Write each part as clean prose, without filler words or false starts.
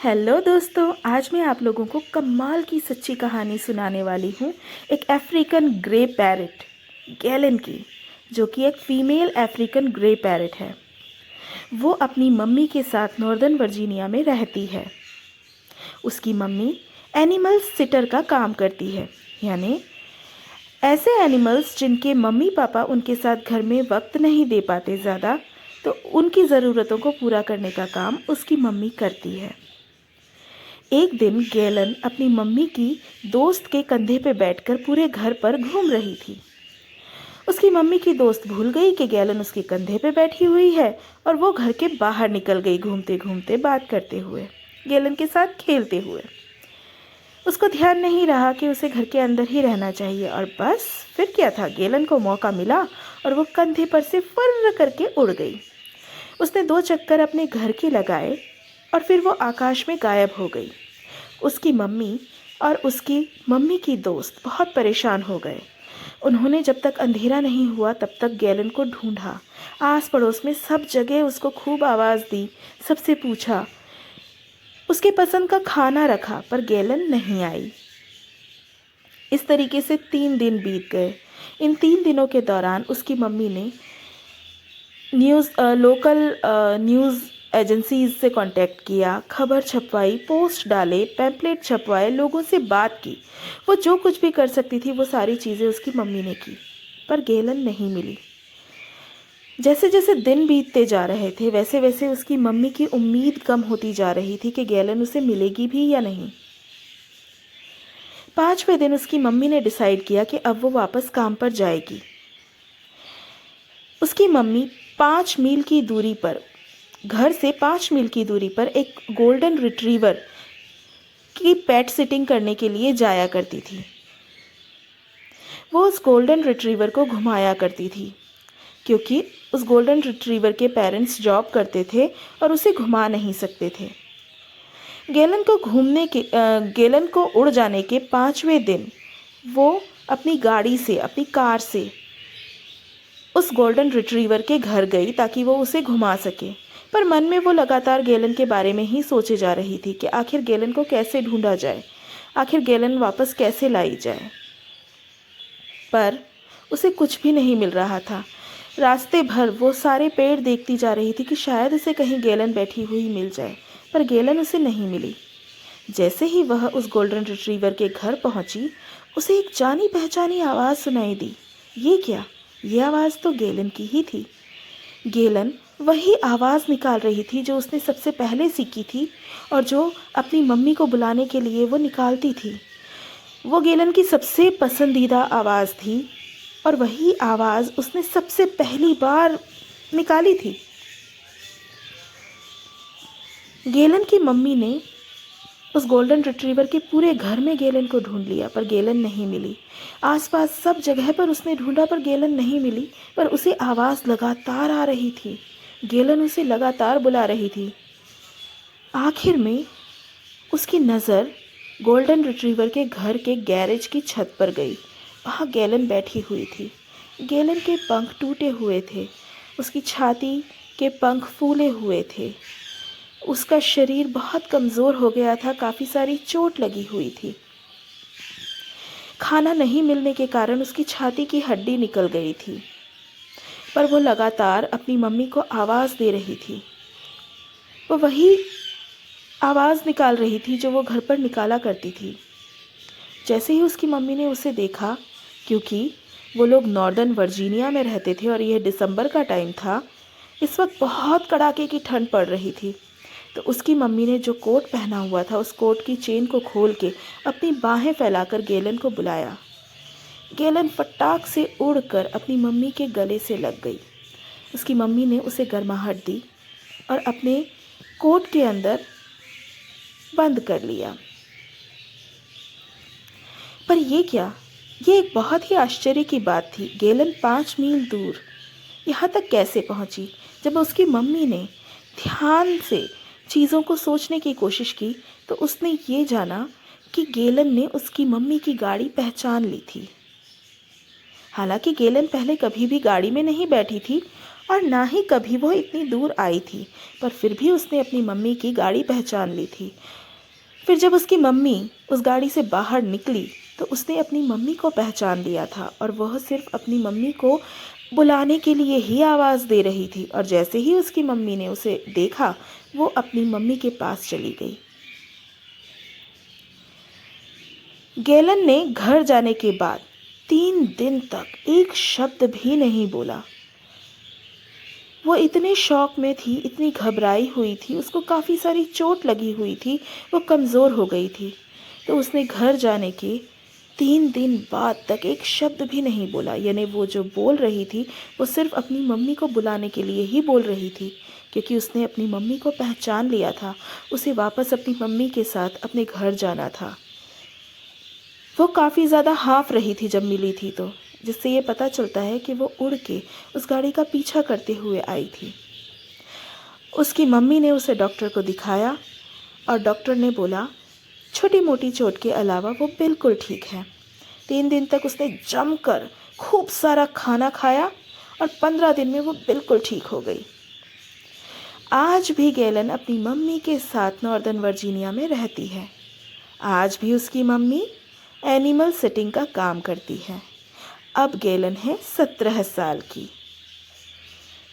Hello दोस्तों, आज मैं आप लोगों को कमाल की सच्ची कहानी सुनाने वाली हूँ। एक अफ्रीकन ग्रे पैरट गैलन की, जो कि एक फ़ीमेल अफ्रीकन ग्रे पैरट है। वो अपनी मम्मी के साथ नॉर्दर्न वर्जीनिया में रहती है। उसकी मम्मी एनिमल सिटर का काम करती है, यानी ऐसे एनिमल्स जिनके मम्मी पापा उनके साथ घर में वक्त नहीं दे पाते ज़्यादा, तो उनकी ज़रूरतों को पूरा करने का काम उसकी मम्मी करती है। एक दिन गैलन अपनी मम्मी की दोस्त के कंधे पे बैठकर पूरे घर पर घूम रही थी। उसकी मम्मी की दोस्त भूल गई कि गैलन उसके कंधे पे बैठी हुई है और वो घर के बाहर निकल गई, घूमते घूमते, बात करते हुए, गैलन के साथ खेलते हुए। उसको ध्यान नहीं रहा कि उसे घर के अंदर ही रहना चाहिए, और बस फिर क्या था, गैलन को मौका मिला और वो कंधे पर से फर्र करके उड़ गई। उसने 2 चक्कर अपने घर के लगाए और फिर वो आकाश में गायब हो गई। उसकी मम्मी और उसकी मम्मी की दोस्त बहुत परेशान हो गए। उन्होंने जब तक अंधेरा नहीं हुआ तब तक गैलन को ढूंढा, आस पड़ोस में सब जगह उसको खूब आवाज़ दी, सबसे पूछा, उसके पसंद का खाना रखा, पर गैलन नहीं आई। इस तरीके से 3 दिन बीत गए। इन 3 दिनों के दौरान उसकी मम्मी ने लोकल न्यूज़ एजेंसीज से कांटेक्ट किया, खबर छपवाई, पोस्ट डाले, पैम्पलेट छपवाए, लोगों से बात की। वो जो कुछ भी कर सकती थी वो सारी चीज़ें उसकी मम्मी ने की, पर गैलन नहीं मिली। जैसे जैसे दिन बीतते जा रहे थे वैसे वैसे उसकी मम्मी की उम्मीद कम होती जा रही थी कि गैलन उसे मिलेगी भी या नहीं। 5वें दिन उसकी मम्मी ने डिसाइड किया कि अब वो वापस काम पर जाएगी। उसकी मम्मी 5 मील की दूरी पर, घर से 5 मील की दूरी पर एक गोल्डन रिट्रीवर की पेट सिटिंग करने के लिए जाया करती थी। वो उस गोल्डन रिट्रीवर को घुमाया करती थी, क्योंकि उस गोल्डन रिट्रीवर के पेरेंट्स जॉब करते थे और उसे घुमा नहीं सकते थे। गैलन को उड़ जाने के 5वें दिन वो अपनी गाड़ी से, अपनी कार से उस गोल्डन रिट्रीवर के घर गई ताकि वो उसे घुमा सके। पर मन में वो लगातार गैलन के बारे में ही सोचे जा रही थी कि आखिर गैलन को कैसे ढूंढा जाए, आखिर गैलन वापस कैसे लाई जाए। पर उसे कुछ भी नहीं मिल रहा था। रास्ते भर वो सारे पेड़ देखती जा रही थी कि शायद उसे कहीं गैलन बैठी हुई मिल जाए, पर गैलन उसे नहीं मिली। जैसे ही वह उस गोल्डन रिट्रीवर के घर पहुंची, उसे एक जानी पहचानी आवाज़ सुनाई दी। ये क्या? ये आवाज़ तो गैलन की ही थी। गैलन वही आवाज़ निकाल रही थी जो उसने सबसे पहले सीखी थी और जो अपनी मम्मी को बुलाने के लिए वो निकालती थी। वो गैलन की सबसे पसंदीदा आवाज़ थी और वही आवाज़ उसने सबसे पहली बार निकाली थी। गैलन की मम्मी ने उस गोल्डन रिट्रीवर के पूरे घर में गैलन को ढूंढ लिया, पर गैलन नहीं मिली। आसपास सब जगह पर उसने ढूंढा, पर गैलन नहीं मिली। पर उसे आवाज़ लगातार आ रही थी, गैलन उसे लगातार बुला रही थी। आखिर में उसकी नज़र गोल्डन रिट्रीवर के घर के गैरेज की छत पर गई। वहाँ गैलन बैठी हुई थी। गैलन के पंख टूटे हुए थे, उसकी छाती के पंख फूले हुए थे, उसका शरीर बहुत कमज़ोर हो गया था, काफ़ी सारी चोट लगी हुई थी। खाना नहीं मिलने के कारण उसकी छाती की हड्डी निकल गई थी, पर वो लगातार अपनी मम्मी को आवाज़ दे रही थी। वो वही आवाज़ निकाल रही थी जो वो घर पर निकाला करती थी। जैसे ही उसकी मम्मी ने उसे देखा, क्योंकि वो लोग नॉर्दर्न वर्जीनिया में रहते थे और यह दिसंबर का टाइम था, इस वक्त बहुत कड़ाके की ठंड पड़ रही थी, तो उसकी मम्मी ने जो कोट पहना हुआ था उस कोट की चेन को खोल के अपनी बाहें फैलाकर गैलन को बुलाया। गैलन फटाक से उड़कर अपनी मम्मी के गले से लग गई। उसकी मम्मी ने उसे गर्माहट दी और अपने कोट के अंदर बंद कर लिया। पर ये क्या? ये एक बहुत ही आश्चर्य की बात थी। गैलन 5 मील दूर यहाँ तक कैसे पहुँची? जब उसकी मम्मी ने ध्यान से चीज़ों को सोचने की कोशिश की तो उसने ये जाना कि गैलन ने उसकी मम्मी की गाड़ी पहचान ली थी। हालांकि गैलन पहले कभी भी गाड़ी में नहीं बैठी थी और ना ही कभी वो इतनी दूर आई थी, पर फिर भी उसने अपनी मम्मी की गाड़ी पहचान ली थी। फिर जब उसकी मम्मी उस गाड़ी से बाहर निकली तो उसने अपनी मम्मी को पहचान लिया था, और वह सिर्फ अपनी मम्मी को बुलाने के लिए ही आवाज़ दे रही थी। और जैसे ही उसकी मम्मी ने उसे देखा, वो अपनी मम्मी के पास चली गई। गैलन ने घर जाने के बाद 3 दिन तक एक शब्द भी नहीं बोला। वो इतने शौक में थी, इतनी घबराई हुई थी, उसको काफ़ी सारी चोट लगी हुई थी, वो कमज़ोर हो गई थी। तो उसने घर जाने के 3 दिन बाद तक एक शब्द भी नहीं बोला। यानी वो जो बोल रही थी वो सिर्फ अपनी मम्मी को बुलाने के लिए ही बोल रही थी, क्योंकि उसने अपनी मम्मी को पहचान लिया था। उसे वापस अपनी मम्मी के साथ अपने घर जाना था। वो काफ़ी ज़्यादा हाँफ रही थी जब मिली थी, तो जिससे ये पता चलता है कि वो उड़ के उस गाड़ी का पीछा करते हुए आई थी। उसकी मम्मी ने उसे डॉक्टर को दिखाया और डॉक्टर ने बोला छोटी मोटी चोट के अलावा वो बिल्कुल ठीक है। 3 दिन तक उसने जमकर खूब सारा खाना खाया और 15 दिन में वो बिल्कुल ठीक हो गई। आज भी गैलन अपनी मम्मी के साथ नॉर्दर्न वर्जीनिया में रहती है। आज भी उसकी मम्मी एनिमल सेटिंग का काम करती है। अब गैलन है 17 साल की।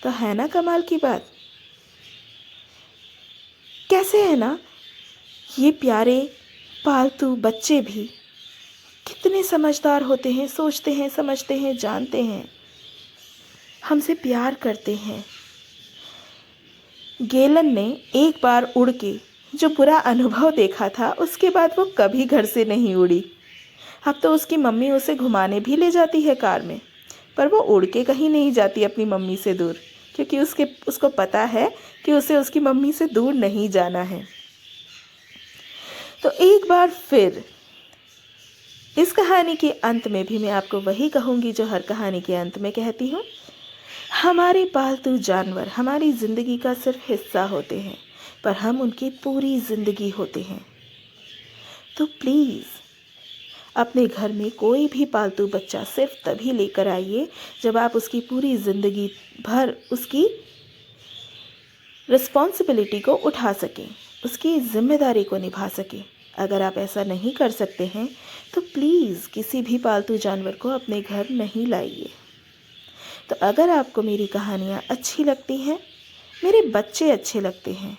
तो है ना कमाल की बात। कैसे है ना, ये प्यारे पालतू बच्चे भी कितने समझदार होते हैं, सोचते हैं, समझते हैं, जानते हैं, हमसे प्यार करते हैं। गैलन ने एक बार उड़ के जो बुरा अनुभव देखा था, उसके बाद वो कभी घर से नहीं उड़ी। अब तो उसकी मम्मी उसे घुमाने भी ले जाती है कार में, पर वो उड़ के कहीं नहीं जाती अपनी मम्मी से दूर, क्योंकि उसको पता है कि उसे उसकी मम्मी से दूर नहीं जाना है। तो एक बार फिर इस कहानी के अंत में भी मैं आपको वही कहूँगी जो हर कहानी के अंत में कहती हूँ। हमारे पालतू जानवर हमारी ज़िंदगी का सिर्फ हिस्सा होते हैं, पर हम उनकी पूरी ज़िंदगी होते हैं। तो प्लीज़ अपने घर में कोई भी पालतू बच्चा सिर्फ तभी लेकर आइए जब आप उसकी पूरी ज़िंदगी भर उसकी रिस्पॉन्सिबिलिटी को उठा सकें, उसकी ज़िम्मेदारी को निभा सकें। अगर आप ऐसा नहीं कर सकते हैं तो प्लीज़ किसी भी पालतू जानवर को अपने घर नहीं लाइए। तो अगर आपको मेरी कहानियाँ अच्छी लगती हैं, मेरे बच्चे अच्छे लगते हैं,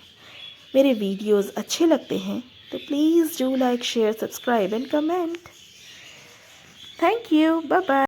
मेरे वीडियोस अच्छे लगते हैं, तो please do like, share, subscribe and comment. Thank you, bye bye.